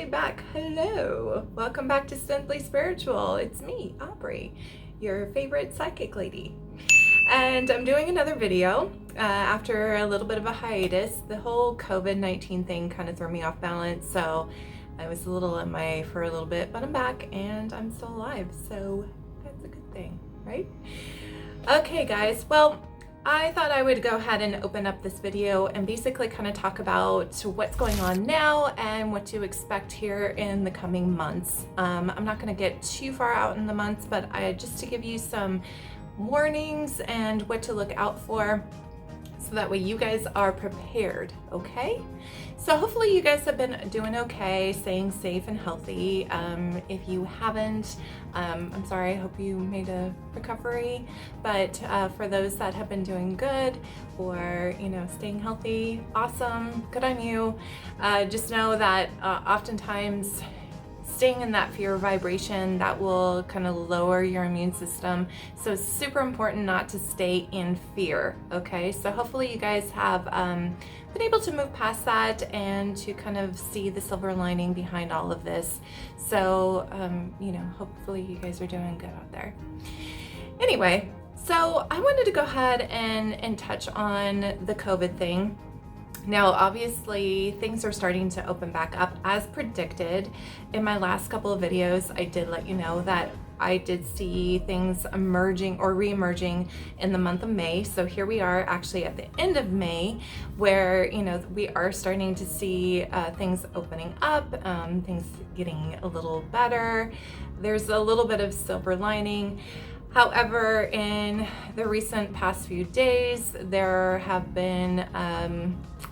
officially back. Hello. Welcome back to Simply Spiritual. It's me, Aubrey, your favorite psychic lady. And I'm doing another video after a little bit of a hiatus. The whole COVID-19 thing kind of threw me off balance, so I was a little MIA for a little bit, but I'm back and I'm still alive, so that's a good thing, right? Okay, guys. Well, I thought I would go ahead and open up this video and basically kind of talk about what's going on now and what to expect here in the coming months. I'm not going to get too far out in the months, but just to give you some warnings and what to look out for, so that way you guys are prepared, okay? So hopefully you guys have been doing okay, staying safe and healthy. If you haven't, I'm sorry, I hope you made a recovery. But for those that have been doing good or, staying healthy, awesome, good on you. Just know that oftentimes staying in that fear vibration, that will kind of lower your immune system. So it's super important not to stay in fear, okay? So hopefully you guys have been able to move past that and to kind of see the silver lining behind all of this. So, hopefully you guys are doing good out there. Anyway, so I wanted to go ahead and touch on the COVID thing. Now, obviously, things are starting to open back up as predicted. In my last couple of videos, I did let you know that I did see things emerging or re-emerging in the month of May. So here we are actually at the end of May, where, we are starting to see things opening up, things getting a little better. There's a little bit of silver lining. However, in the recent past few days, there have been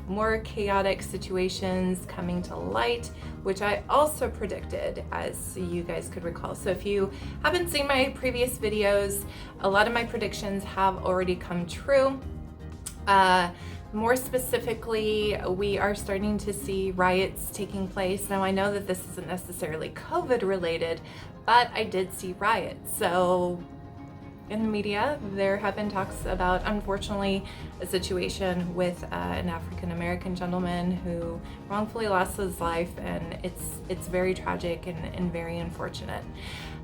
more chaotic situations coming to light, which I also predicted, as you guys could recall. So if you haven't seen my previous videos, a lot of my predictions have already come true. More specifically, we are starting to see riots taking place. Now, I know that this isn't necessarily COVID related, but I did see riots. So in the media, there have been talks about, unfortunately, a situation with an African-American gentleman who wrongfully lost his life, and it's very tragic and very unfortunate.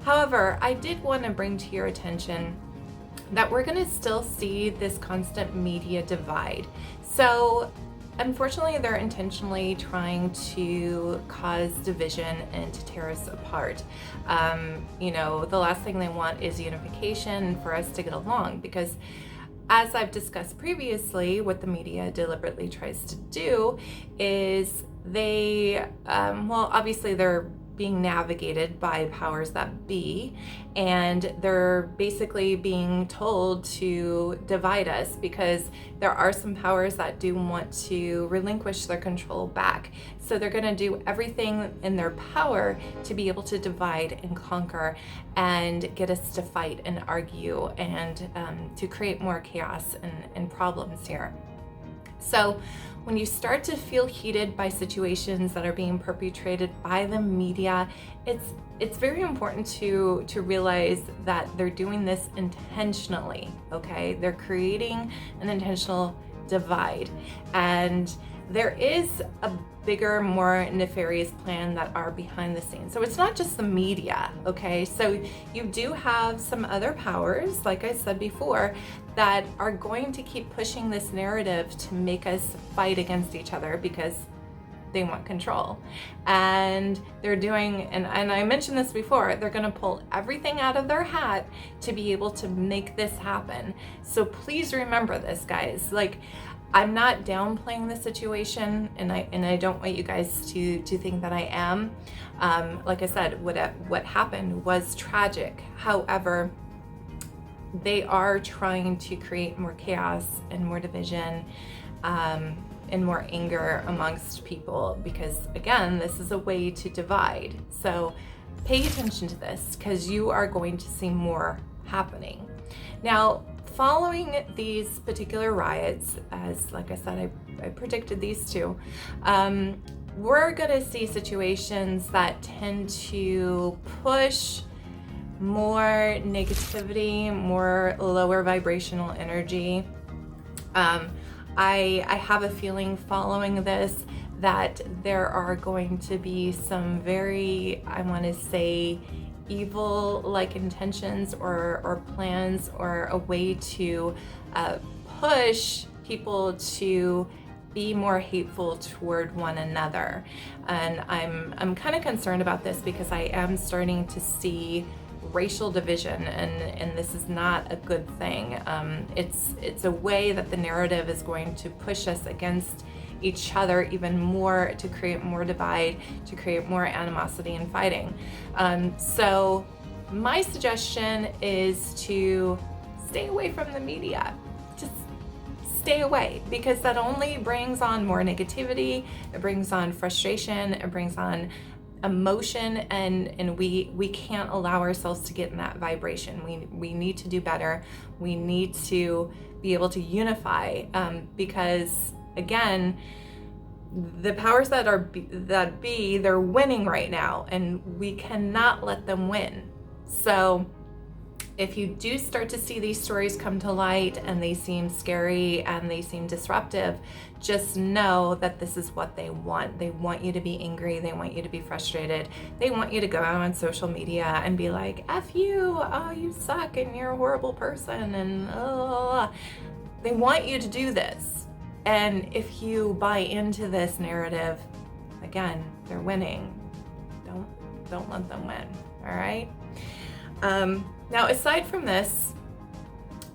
However, I did want to bring to your attention that we're going to still see this constant media divide. So unfortunately, they're intentionally trying to cause division and to tear us apart. The last thing they want is unification and for us to get along, because as I've discussed previously, what the media deliberately tries to do is they, obviously they're being navigated by powers that be, and they're basically being told to divide us because there are some powers that do want to relinquish their control back. So they're going to do everything in their power to be able to divide and conquer and get us to fight and argue and to create more chaos and problems here. So when you start to feel heated by situations that are being perpetrated by the media, it's very important to realize that they're doing this intentionally, okay? They're creating an intentional divide, and there is a bigger, more nefarious plan that are behind the scenes. So it's not just the media, okay? So you do have some other powers, like I said before, that are going to keep pushing this narrative to make us fight against each other because they want control. And they're doing, and I mentioned this before, they're gonna pull everything out of their hat to be able to make this happen. So please remember this, guys. Like, I'm not downplaying the situation, and I don't want you guys to think that I am. Like I said, what happened was tragic. However, they are trying to create more chaos and more division and more anger amongst people because, again, this is a way to divide. So pay attention to this, because you are going to see more happening. Now, following these particular riots, as like I said, I predicted these two, we're gonna see situations that tend to push more negativity, more lower vibrational energy. I have a feeling following this that there are going to be some very, I want to say, evil like intentions or plans or a way to push people to be more hateful toward one another. And I'm kind of concerned about this because I am starting to see racial division, and this is not a good thing. It's a way that the narrative is going to push us against each other even more, to create more divide, to create more animosity and fighting. So my suggestion is to stay away from the media. Just stay away, because that only brings on more negativity, it brings on frustration, it brings on emotion, and we can't allow ourselves to get in that vibration. We need to do better. We need to be able to unify, because again, the powers that be, they're winning right now, and we cannot let them win. So if you do start to see these stories come to light and they seem scary and they seem disruptive, just know that this is what they want. They want you to be angry. They want you to be frustrated. They want you to go out on social media and be like, F you, oh, you suck and you're a horrible person, and they want you to do this. And if you buy into this narrative, again, they're winning. Don't let them win, all right? Now, aside from this,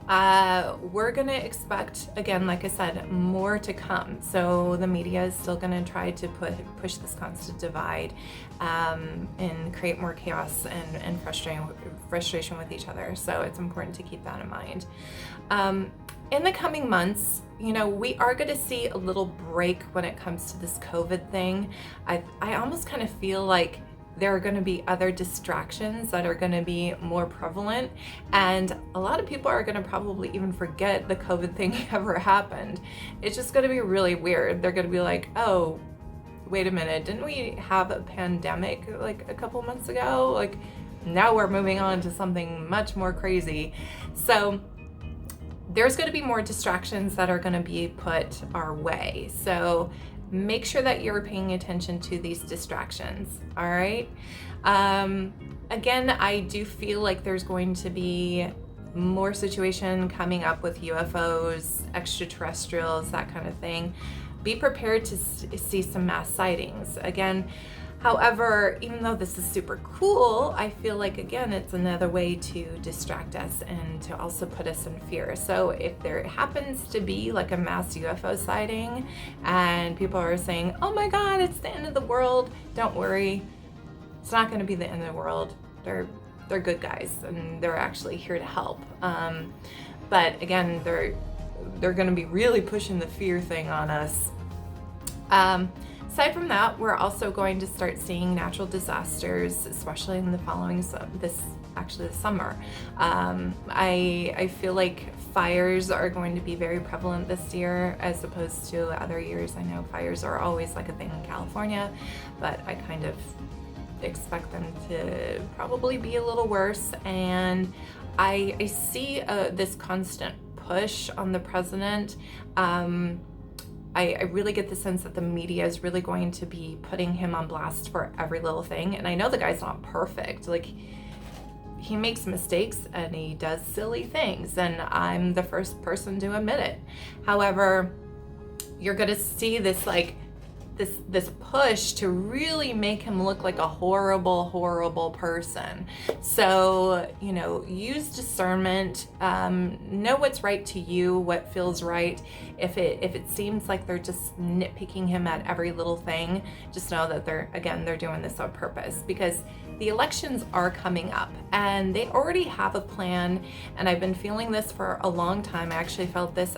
we're gonna expect, again, like I said, more to come. So the media is still gonna try to push this constant divide, and create more chaos and frustration with each other. So it's important to keep that in mind. In the coming months, you know, we are going to see a little break when it comes to this COVID thing. I almost kind of feel like there are going to be other distractions that are going to be more prevalent, and a lot of people are going to probably even forget the COVID thing ever happened. It's just going to be really weird. They're going to be like, oh, wait a minute, didn't we have a pandemic like a couple months ago? Like, now we're moving on to something much more crazy. So there's going to be more distractions that are going to be put our way. So make sure that you're paying attention to these distractions, all right? Again, I do feel like there's going to be more situation coming up with UFOs, extraterrestrials, that kind of thing. Be prepared to see some mass sightings. Again, however, even though this is super cool, I feel like, again, it's another way to distract us and to also put us in fear. So if there happens to be like a mass UFO sighting and people are saying, oh my God, it's the end of the world, don't worry. It's not going to be the end of the world. They're good guys, and they're actually here to help. But again, they're going to be really pushing the fear thing on us. Aside from that, we're also going to start seeing natural disasters, especially in the following this summer. I feel like fires are going to be very prevalent this year as opposed to other years. I know fires are always like a thing in California, but I kind of expect them to probably be a little worse. And I see this constant push on the president. I really get the sense that the media is really going to be putting him on blast for every little thing. And I know the guy's not perfect. Like, he makes mistakes and he does silly things, and I'm the first person to admit it. However, you're going to see this this push to really make him look like a horrible person. So, you know, use discernment, know what's right to you, what feels right. If it seems like they're just nitpicking him at every little thing, just know that they're doing this on purpose, because the elections are coming up and they already have a plan. And I've been feeling this for a long time. I actually felt this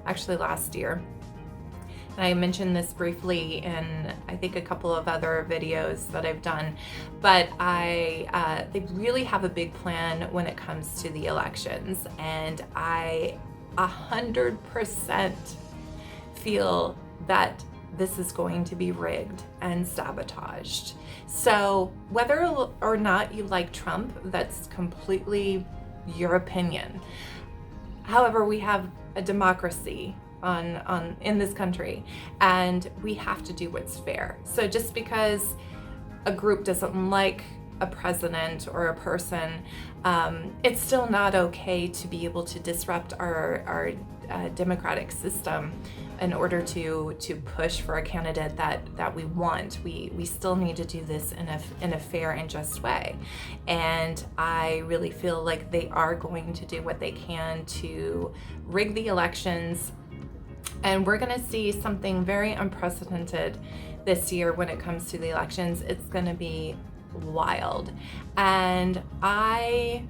last year. And I mentioned this briefly in, I think, a couple of other videos that I've done, but they really have a big plan when it comes to the elections, and I 100% feel that this is going to be rigged and sabotaged. So whether or not you like Trump, that's completely your opinion. However, we have a democracy, in this country, and we have to do what's fair. So just because a group doesn't like a president or a person, it's still not okay to be able to disrupt our democratic system in order to push for a candidate that we want. We still need to do this in a fair and just way. And I really feel like they are going to do what they can to rig the elections. And we're going to see something very unprecedented this year when it comes to the elections. It's going to be wild. And I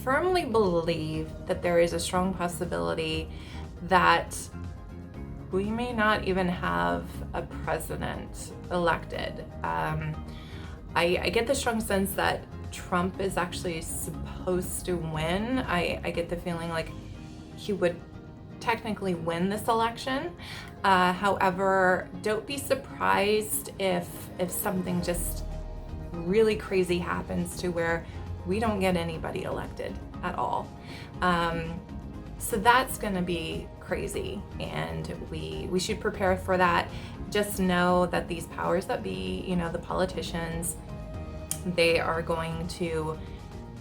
firmly believe that there is a strong possibility that we may not even have a president elected. I get the strong sense that Trump is actually supposed to win. I get the feeling like he would technically win this election. However, don't be surprised if something just really crazy happens to where we don't get anybody elected at all. So that's going to be crazy, and we should prepare for that. Just know that these powers that be, the politicians, they are going to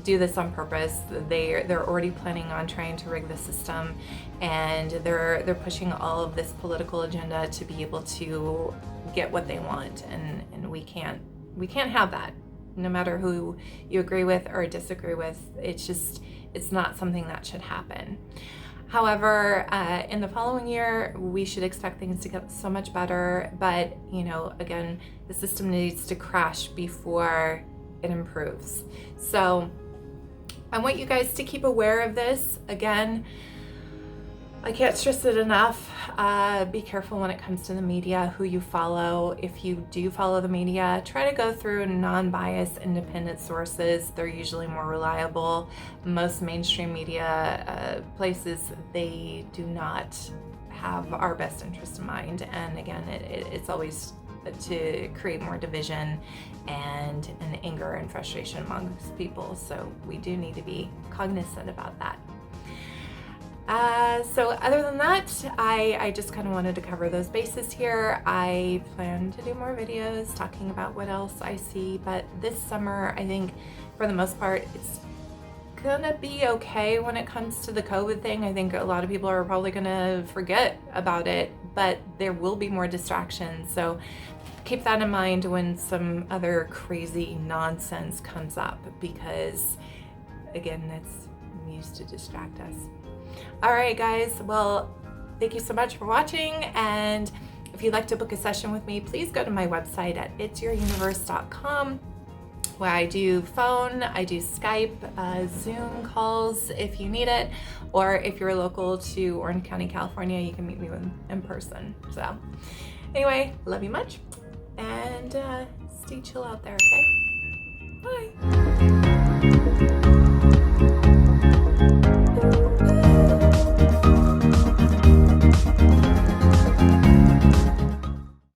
do this on purpose. They're already planning on trying to rig the system, and they're pushing all of this political agenda to be able to get what they want, and we can't have that. No matter who you agree with or disagree with, it's not something that should happen. However, in the following year, we should expect things to get so much better. But, again, the system needs to crash before it improves. So I want you guys to keep aware of this. Again, I can't stress it enough. Be careful when it comes to the media, who you follow. If you do follow the media, try to go through non-biased, independent sources. They're usually more reliable. Most mainstream media places, they do not have our best interest in mind. And again, it's always to create more division and anger and frustration amongst people. So we do need to be cognizant about that. So other than that, I just kind of wanted to cover those bases here. I plan to do more videos talking about what else I see, but this summer, I think for the most part, it's gonna be okay when it comes to the COVID thing. I think a lot of people are probably gonna forget about it, but there will be more distractions. So keep that in mind when some other crazy nonsense comes up, because again, it's used to distract us. All right, guys. Well, thank you so much for watching. And if you'd like to book a session with me, please go to my website at itsyouruniverse.com, where I do phone, I do Skype, Zoom calls if you need it, or if you're local to Orange County, California, you can meet me in person. So anyway, love you much, and stay chill out there, okay? Bye.